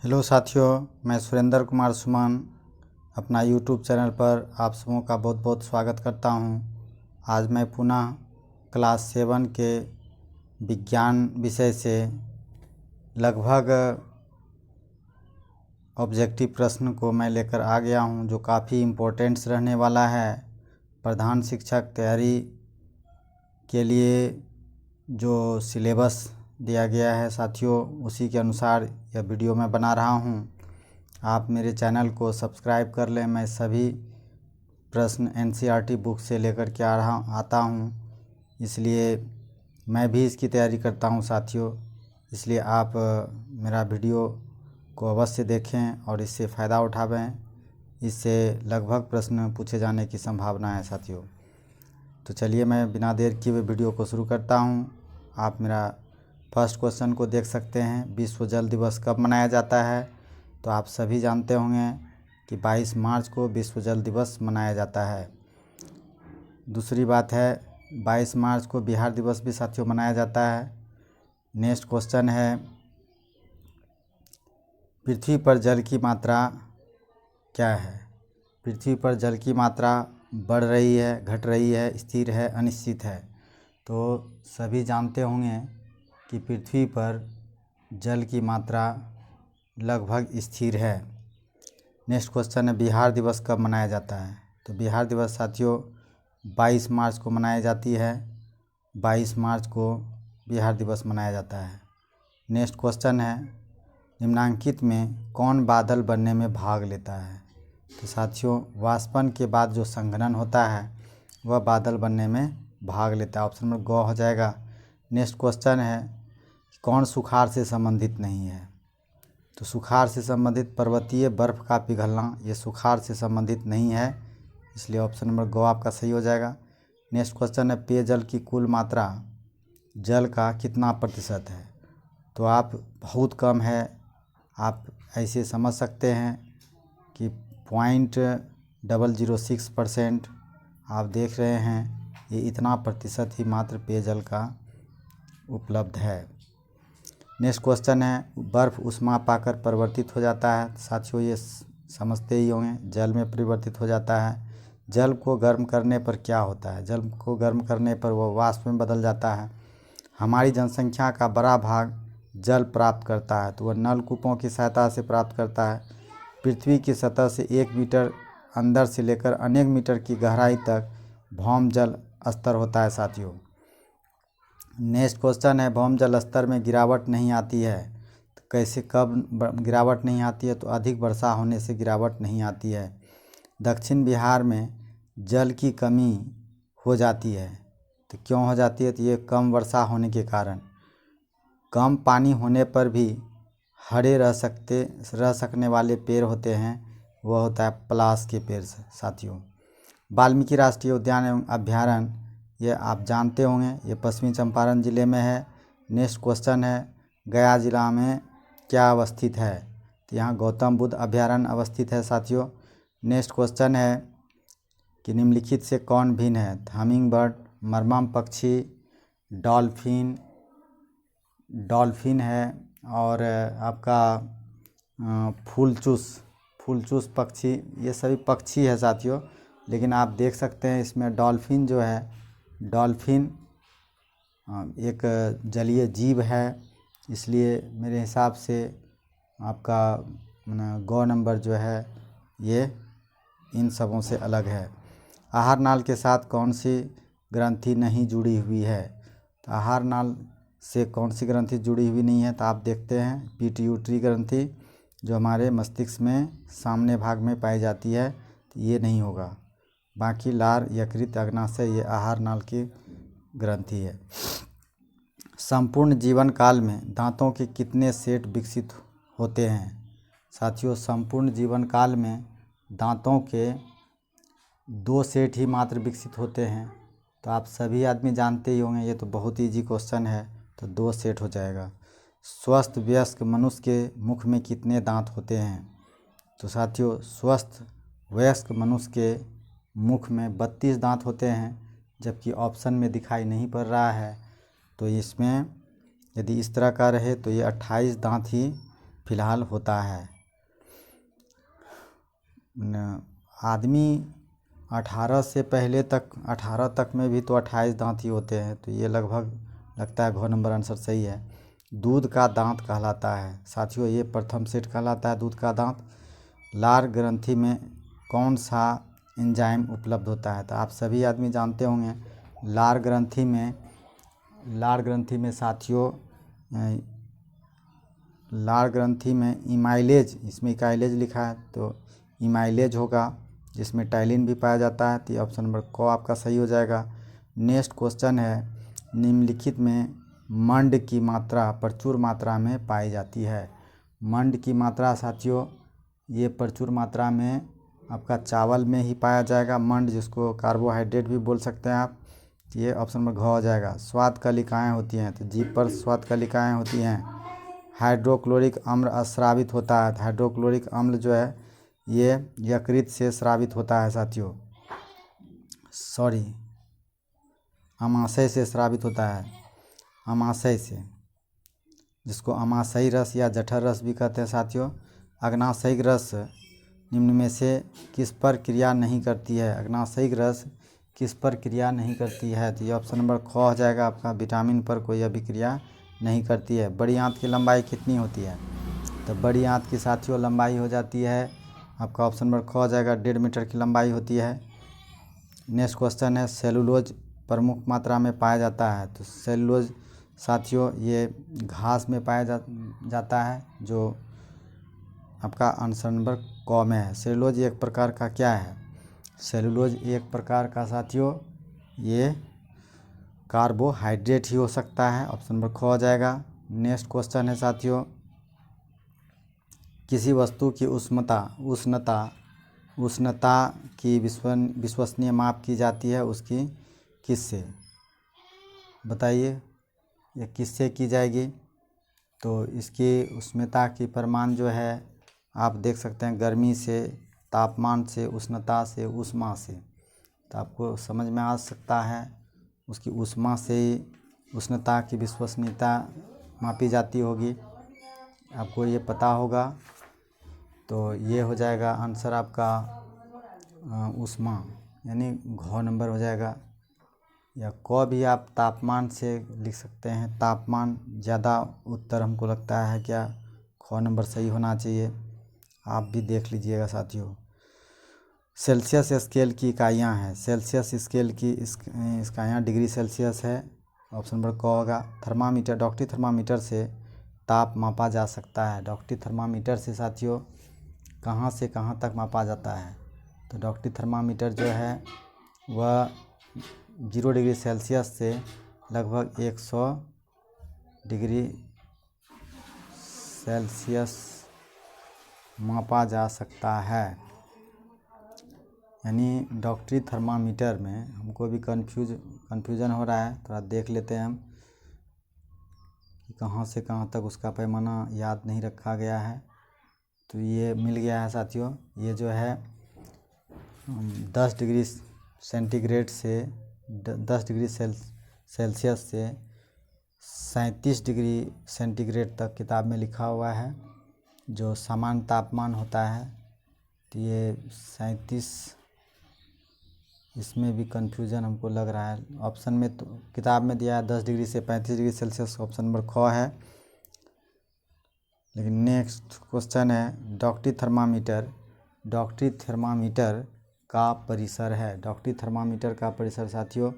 Hello साथियों, मैं सुरेंद्र कुमार सुमन अपना यूट्यूब चैनल पर आप सबों का बहुत बहुत स्वागत करता हूं। आज मैं पुनः क्लास 7 के विज्ञान विषय से लगभग ऑब्जेक्टिव प्रश्न को मैं लेकर आ गया हूं, जो काफ़ी इम्पोर्टेंट्स रहने वाला है। प्रधान शिक्षक तैयारी के लिए जो सिलेबस दिया गया है साथियों, उसी के अनुसार यह वीडियो मैं बना रहा हूं। आप मेरे चैनल को सब्सक्राइब कर लें। मैं सभी प्रश्न एनसीईआरटी बुक से लेकर के आता हूं, इसलिए मैं भी इसकी तैयारी करता हूं साथियों। इसलिए आप मेरा वीडियो को अवश्य देखें और इससे फ़ायदा उठावें। इससे लगभग प्रश्न पूछे जाने की संभावना है साथियों। तो चलिए मैं बिना देर किए हुए वीडियो को शुरू करता हूं। आप मेरा फर्स्ट क्वेश्चन को देख सकते हैं। विश्व जल दिवस कब मनाया जाता है? तो आप सभी जानते होंगे कि 22 मार्च को विश्व जल दिवस मनाया जाता है। दूसरी बात है, 22 मार्च को बिहार दिवस भी साथियों मनाया जाता है। नेक्स्ट क्वेश्चन है, पृथ्वी पर जल की मात्रा क्या है? पृथ्वी पर जल की मात्रा बढ़ रही है, घट रही है, स्थिर है, अनिश्चित है? तो सभी जानते होंगे कि पृथ्वी पर जल की मात्रा लगभग स्थिर है। नेक्स्ट क्वेश्चन है, बिहार दिवस कब मनाया जाता है? तो बिहार दिवस साथियों 22 मार्च को मनाई जाती है। 22 मार्च को बिहार दिवस मनाया जाता है। नेक्स्ट क्वेश्चन है, निम्नांकित में कौन बादल बनने में भाग लेता है? तो साथियों, वाष्पन के बाद जो संघनन होता है वह बादल बनने में भाग लेता है। ऑप्शन नंबर ग हो जाएगा। नेक्स्ट क्वेश्चन है, कौन सुखाड़ से संबंधित नहीं है? तो सुखाड़ से संबंधित पर्वतीय बर्फ़ का पिघलना, ये सुखाड़ से संबंधित नहीं है, इसलिए ऑप्शन नंबर ग आपका सही हो जाएगा। नेक्स्ट क्वेश्चन है, पेयजल की कुल मात्रा जल का कितना प्रतिशत है? तो आप बहुत कम है, आप ऐसे समझ सकते हैं कि 0.006% आप देख रहे हैं, ये इतना प्रतिशत ही मात्र पेयजल का उपलब्ध है। नेक्स्ट क्वेश्चन है, बर्फ़ ऊष्मा पाकर परिवर्तित हो जाता है। साथियों, ये समझते ही होंगे, जल में परिवर्तित हो जाता है। जल को गर्म करने पर क्या होता है? जल को गर्म करने पर वह वाष्प में बदल जाता है। हमारी जनसंख्या का बड़ा भाग जल प्राप्त करता है, तो वह नलकूपों की सहायता से प्राप्त करता है। पृथ्वी की सतह से 1 मीटर अंदर से लेकर अनेक मीटर की गहराई तक भौम जल स्तर होता है साथियों। नेक्स्ट क्वेश्चन है, भौम जल स्तर में गिरावट नहीं आती है तो कैसे, कब गिरावट नहीं आती है? तो अधिक वर्षा होने से गिरावट नहीं आती है। दक्षिण बिहार में जल की कमी हो जाती है, तो क्यों हो जाती है? तो ये कम वर्षा होने के कारण। कम पानी होने पर भी हरे रह सकने वाले पेड़ होते हैं, वह होता है पलाश के पेड़ साथियों। वाल्मीकि राष्ट्रीय उद्यान एवं अभ्यारण्य, ये आप जानते होंगे, ये पश्चिमी चंपारण ज़िले में है। नेक्स्ट क्वेश्चन है, गया ज़िला में क्या अवस्थित है? तो यहाँ गौतम बुद्ध अभ्यारण्य अवस्थित है साथियों। नेक्स्ट क्वेश्चन है कि निम्नलिखित से कौन भिन्न है? हमिंग बर्ड, मरमम पक्षी, डॉल्फिन है, और आपका फूलचूस पक्षी, ये सभी पक्षी है साथियों। लेकिन आप देख सकते हैं इसमें डॉल्फिन जो है, डॉल्फिन एक जलीय जीव है, इसलिए मेरे हिसाब से आपका ग नंबर जो है ये इन सबों से अलग है। आहार नाल के साथ कौन सी ग्रंथि नहीं जुड़ी हुई है? तो आहार नाल से कौन सी ग्रंथि जुड़ी हुई नहीं है? तो आप देखते हैं पिट्यूटरी ग्रंथि, जो हमारे मस्तिष्क में सामने भाग में पाई जाती है, तो ये नहीं होगा। बाकी लार, यकृत, अग्नाशय, ये आहार नाल की ग्रंथि है। संपूर्ण जीवन काल में दांतों के कितने सेट विकसित होते हैं? साथियों, संपूर्ण जीवन काल में दांतों के 2 सेट ही मात्र विकसित होते हैं। तो आप सभी आदमी जानते ही होंगे, ये तो बहुत ईजी क्वेश्चन है, तो 2 सेट हो जाएगा। स्वस्थ वयस्क मनुष्य के मुख में कितने दांत होते हैं? तो साथियों, स्वस्थ वयस्क मनुष्य के मुख में 32 दांत होते हैं, जबकि ऑप्शन में दिखाई नहीं पड़ रहा है। तो इसमें यदि इस तरह का रहे तो ये 28 दांत ही फिलहाल होता है। आदमी 18 से पहले तक 18 तक में भी तो 28 दांत ही होते हैं, तो ये लगभग लगता है घ नंबर आंसर सही है। दूध का दांत कहलाता है साथियों, ये प्रथम सेट कहलाता है दूध का दांत। लार ग्रंथि में कौन सा एंजाइम उपलब्ध होता है? तो आप सभी आदमी जानते होंगे लार ग्रंथि में साथियों लार ग्रंथि में इमाइलेज, इसमें इकाइलेज लिखा है तो इमाइलेज होगा, जिसमें टाइलिन भी पाया जाता है। तो ऑप्शन नंबर क आपका सही हो जाएगा। नेक्स्ट क्वेश्चन है, निम्नलिखित में मंड की मात्रा प्रचुर मात्रा में पाई जाती है। मंड की मात्रा साथियों ये प्रचुर मात्रा में आपका चावल में ही पाया जाएगा। मंड जिसको कार्बोहाइड्रेट भी बोल सकते हैं आप, ये ऑप्शन नंबर घ हो जाएगा। स्वाद कलिकाएँ होती हैं, तो जीभ पर स्वाद कलिकाएँ होती हैं। हाइड्रोक्लोरिक अम्ल स्रावित होता है, हाइड्रोक्लोरिक अम्ल जो है ये यकृत से स्रावित होता है साथियों, अमाशय से स्रावित होता है, अमाशय से, जिसको अमाशयी रस या जठर रस भी कहते हैं साथियों। अग्नाशयिक रस निम्न में से किस पर क्रिया नहीं करती है? अग्नाशयिक रस किस पर क्रिया नहीं करती है? तो ये ऑप्शन नंबर ख हो जाएगा आपका, विटामिन पर कोई अभिक्रिया नहीं करती है। बड़ी आंत की लंबाई कितनी होती है? तो बड़ी आंत की साथियों लंबाई हो जाती है आपका ऑप्शन नंबर ख हो जाएगा, 1.5 मीटर की लंबाई होती है। नेक्स्ट क्वेश्चन है, सेलुलोज प्रमुख मात्रा में पाया जाता है। तो सेलुलोज साथियों ये घास में पाया जाता है, जो आपका आंसर नंबर क में है। सेलुलोज एक प्रकार का क्या है? सेलुलोज एक प्रकार का साथियों ये कार्बोहाइड्रेट ही हो सकता है, ऑप्शन नंबर ख हो जाएगा। नेक्स्ट क्वेश्चन है साथियों, किसी वस्तु की उष्णता की विश्वसनीय माप की जाती है, उसकी किससे? बताइए ये किससे की जाएगी? तो इसकी उष्णता की परिमाण जो है आप देख सकते हैं, गर्मी से, तापमान से, उष्णता से, ऊष्मा से। तो आपको समझ में आ सकता है उसकी ऊष्मा से ही उष्णता की विश्वसनीयता मापी जाती होगी, आपको ये पता होगा। तो ये हो जाएगा आंसर आपका ऊष्मा, यानी घ नंबर हो जाएगा। या क भी आप तापमान से लिख सकते हैं, तापमान ज़्यादा उत्तर हमको लगता है क्या ख नंबर सही होना चाहिए, आप भी देख लीजिएगा साथियों। सेल्सियस स्केल की इकाइयाँ हैं, सेल्सियस स्केल की इकाइयाँ डिग्री सेल्सियस है, ऑप्शन नंबर क होगा। थर्मामीटर, डॉक्टरी थर्मामीटर से ताप मापा जा सकता है। डॉक्टरी थर्मामीटर से साथियों कहाँ से कहाँ तक मापा जाता है? तो डॉक्टरी थर्मामीटर जो है वह 0 डिग्री सेल्सियस से लगभग 100 डिग्री सेल्सियस मापा जा सकता है। यानी डॉक्टरी थर्मामीटर में हमको भी कन्फ्यूजन हो रहा है, थोड़ा देख लेते हैं हम कि कहाँ से कहाँ तक उसका पैमाना याद नहीं रखा गया है। तो ये मिल गया है साथियों, ये जो है 10 डिग्री सेंटीग्रेड से 10 डिग्री सेल्सियस से 37 डिग्री सेंटीग्रेड तक किताब में लिखा हुआ है, जो सामान्य तापमान होता है। तो ये 37, इसमें भी कन्फ्यूजन हमको लग रहा है। ऑप्शन में तो किताब में दिया है 10 डिग्री से 35 डिग्री सेल्सियस, ऑप्शन नंबर ख है। लेकिन नेक्स्ट क्वेश्चन है, डॉक्टरी थर्मामीटर का परिसर है। डॉक्टरी थर्मामीटर का परिसर साथियों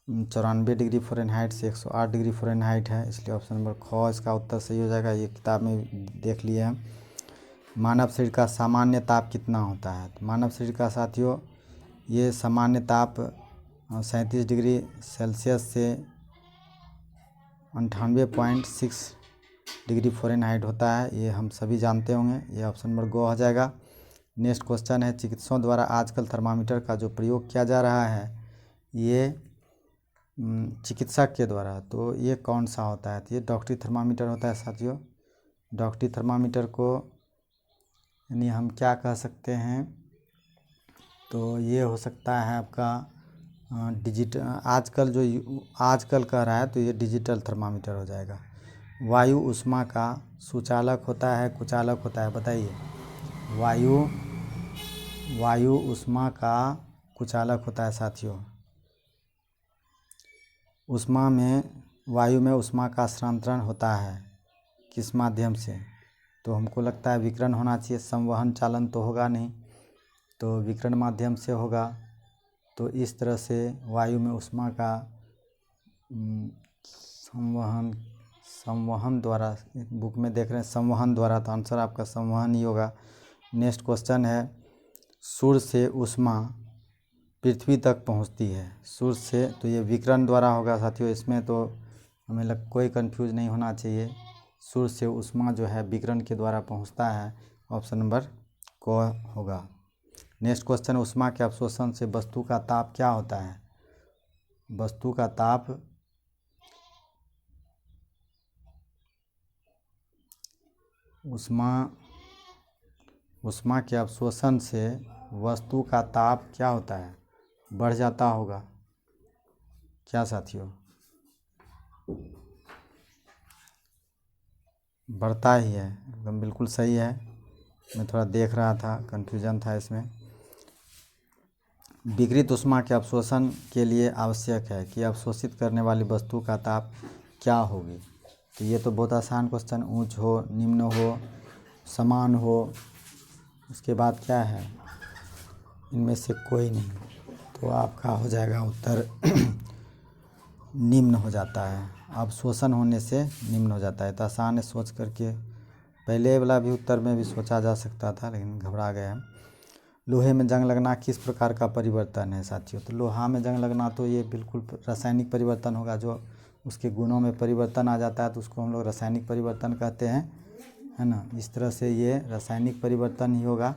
94 डिग्री फ़ारेनहाइट से 108 डिग्री फ़ारेनहाइट है, इसलिए ऑप्शन नंबर ख इसका उत्तर सही हो जाएगा। ये किताब में देख लिए हम। मानव शरीर का सामान्य ताप कितना होता है? तो मानव शरीर का साथियों ये सामान्य ताप 37 डिग्री सेल्सियस से 98.6 डिग्री फ़ारेनहाइट होता है, ये हम सभी जानते होंगे। ये ऑप्शन नंबर ग हो जाएगा। नेक्स्ट क्वेश्चन है, चिकित्सकों द्वारा आजकल थर्मामीटर का जो प्रयोग किया जा रहा है ये चिकित्सक के द्वारा, तो ये कौन सा होता है? तो ये डॉक्टरी थर्मामीटर होता है साथियों। डॉक्टरी थर्मामीटर को यानी हम क्या कह सकते हैं, तो ये हो सकता है आपका आजकल कह रहा है तो ये डिजिटल थर्मामीटर हो जाएगा। वायु ऊष्मा का सुचालक होता है कुचालक होता है, बताइए। वायु ऊष्मा का कुचालक होता है साथियों। वायु में ऊष्मा का स्थानांतरण होता है किस माध्यम से? तो हमको लगता है विकिरण होना चाहिए, संवहन चालन तो होगा नहीं, तो विकिरण माध्यम से होगा। तो इस तरह से वायु में ऊष्मा का संवहन द्वारा, बुक में देख रहे हैं संवहन द्वारा, तो आंसर आपका संवहन ही होगा। नेक्स्ट क्वेश्चन है, सूर्य से ऊष्मा पृथ्वी तक पहुंचती है, सूर्य से, तो ये विकिरण द्वारा होगा साथियों। इसमें तो हमें कोई कंफ्यूज नहीं होना चाहिए। सूर्य से ऊष्मा जो है विकिरण के द्वारा पहुंचता है, ऑप्शन नंबर को होगा। नेक्स्ट क्वेश्चन, ऊष्मा के अवशोषण से वस्तु का ताप क्या होता है? वस्तु का ताप ऊष्मा के अवशोषण से वस्तु का ताप क्या होता है? बढ़ जाता होगा क्या साथियों? बढ़ता ही है, एकदम बिल्कुल सही है। मैं थोड़ा देख रहा था, कन्फ्यूजन था इसमें। विकिरित ऊष्मा के अवशोषण के लिए आवश्यक है कि अवशोषित करने वाली वस्तु का ताप क्या होगी? तो ये तो बहुत आसान क्वेश्चन, ऊंच हो, निम्न हो, समान हो, उसके बाद क्या है, इनमें से कोई नहीं, तो आपका हो जाएगा उत्तर निम्न हो जाता है। अवशोषण होने से निम्न हो जाता है। तो आसान है, सोच करके पहले वाला भी उत्तर में भी सोचा जा सकता था, लेकिन घबरा गए हम। लोहे में जंग लगना किस प्रकार का परिवर्तन है साथियों? तो लोहा में जंग लगना तो ये बिल्कुल रासायनिक परिवर्तन होगा, जो उसके गुणों में परिवर्तन आ जाता है तो उसको हम लोग रासायनिक परिवर्तन कहते हैं, है ना। इस तरह से ये रासायनिक परिवर्तन ही होगा।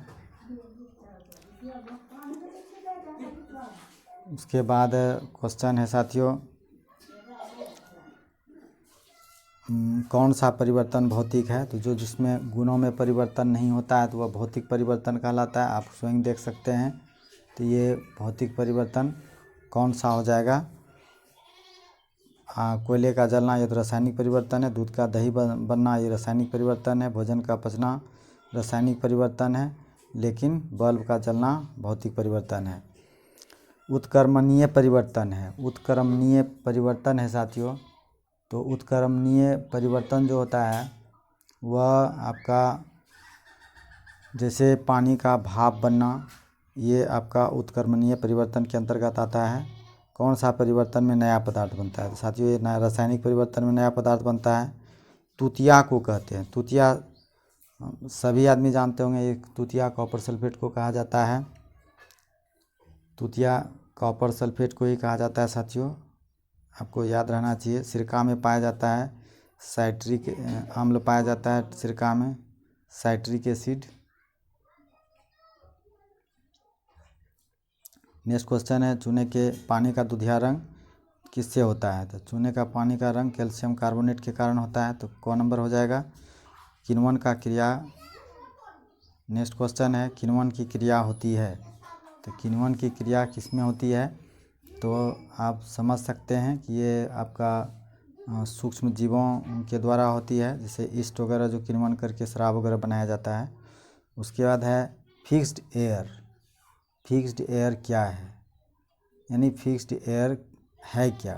उसके बाद क्वेश्चन है साथियों, कौन सा परिवर्तन भौतिक है? तो जो जिसमें गुणों में परिवर्तन नहीं होता है तो वह भौतिक परिवर्तन कहलाता है। आप स्वयं देख सकते हैं। तो ये भौतिक परिवर्तन कौन सा हो जाएगा? कोयले का जलना ये तो रासायनिक परिवर्तन है। दूध का दही बनना ये रासायनिक परिवर्तन है। भोजन का पचना रासायनिक परिवर्तन है, लेकिन बल्ब का जलना भौतिक परिवर्तन है। उत्क्रमणीय परिवर्तन है, उत्क्रमणीय परिवर्तन है साथियों। तो उत्क्रमणीय परिवर्तन जो होता है वह आपका, जैसे पानी का भाप बनना, ये आपका उत्क्रमणीय परिवर्तन के अंतर्गत आता है। कौन सा परिवर्तन में नया पदार्थ बनता है? तो साथियों ये नया रासायनिक परिवर्तन में नया पदार्थ बनता है। तुतिया को कहते हैं, तुतिया सभी आदमी जानते होंगे, ये तुतिया कॉपर सल्फेट को कहा जाता है। तुतिया कॉपर सल्फेट को ही कहा जाता है साथियों, आपको याद रहना चाहिए। सिरका में पाया जाता है, साइट्रिक अम्ल पाया जाता है सिरका में, साइट्रिक एसिड। नेक्स्ट क्वेश्चन है, चूने के पानी का दुधिया रंग किससे होता है? तो चूने का पानी का रंग कैल्शियम कार्बोनेट के कारण होता है, तो कौन नंबर हो जाएगा? किण्वन का क्रिया। नेक्स्ट क्वेश्चन है, किण्वन की क्रिया होती है, तो किण्वन की क्रिया किसमें होती है? तो आप समझ सकते हैं कि ये आपका सूक्ष्म जीवों के द्वारा होती है, जैसे ईस्ट वगैरह जो किण्वन करके शराब वगैरह बनाया जाता है। उसके बाद है फिक्स्ड एयर। फिक्स्ड एयर क्या है, यानी फिक्स्ड एयर है क्या?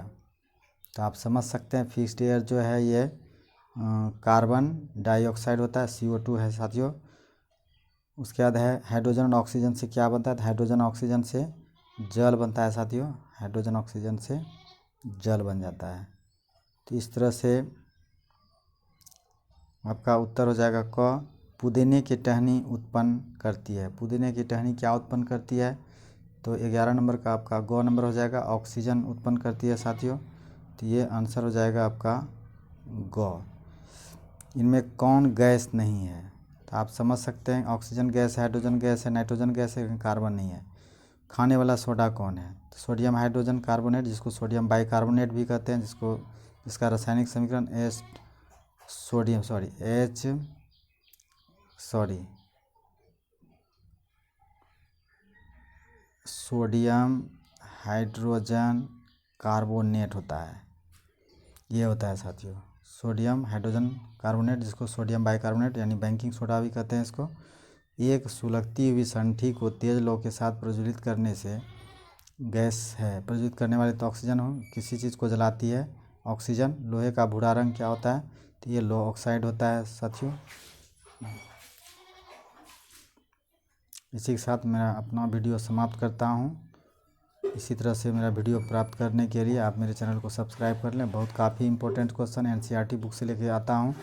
तो आप समझ सकते हैं, फिक्स्ड एयर जो है ये कार्बन डाइऑक्साइड होता है, CO2 है साथियों। उसके बाद है हाइड्रोजन और ऑक्सीजन से क्या बनता है? तो हाइड्रोजन ऑक्सीजन से जल बनता है साथियों, हाइड्रोजन ऑक्सीजन से जल बन जाता है। तो इस तरह से आपका उत्तर हो जाएगा क। पुदीने की टहनी उत्पन्न करती है, पुदीने की टहनी क्या उत्पन्न करती है? तो 11 नंबर का आपका ग नंबर हो जाएगा, ऑक्सीजन उत्पन्न करती है साथियों। तो ये आंसर हो जाएगा आपका ग। इनमें कौन गैस नहीं है? तो आप समझ सकते हैं, ऑक्सीजन गैस है, हाइड्रोजन गैस है, नाइट्रोजन गैस है, कार्बन नहीं है। खाने वाला सोडा कौन है? तो सोडियम हाइड्रोजन कार्बोनेट, जिसको सोडियम बाइकार्बोनेट भी कहते हैं, जिसका रासायनिक समीकरण सोडियम हाइड्रोजन कार्बोनेट होता है, ये होता है साथियों, सोडियम हाइड्रोजन कार्बोनेट, जिसको सोडियम बाइकार्बोनेट यानी बेकिंग सोडा भी कहते हैं इसको, एक सुलगती हुई संठी को तेज लौ के साथ प्रज्वलित करने से गैस है। प्रज्वलित करने वाली तो ऑक्सीजन हो, किसी चीज़ को जलाती है ऑक्सीजन। लोहे का भूरा रंग क्या होता है, तो ये लो ऑक्साइड होता है साथियों। इसी के साथ मैं अपना वीडियो समाप्त करता हूँ। इसी तरह से मेरा वीडियो प्राप्त करने के लिए आप मेरे चैनल को सब्सक्राइब कर लें। बहुत काफ़ी इंपॉर्टेंट क्वेश्चन एनसीईआरटी बुक से लेके आता हूँ।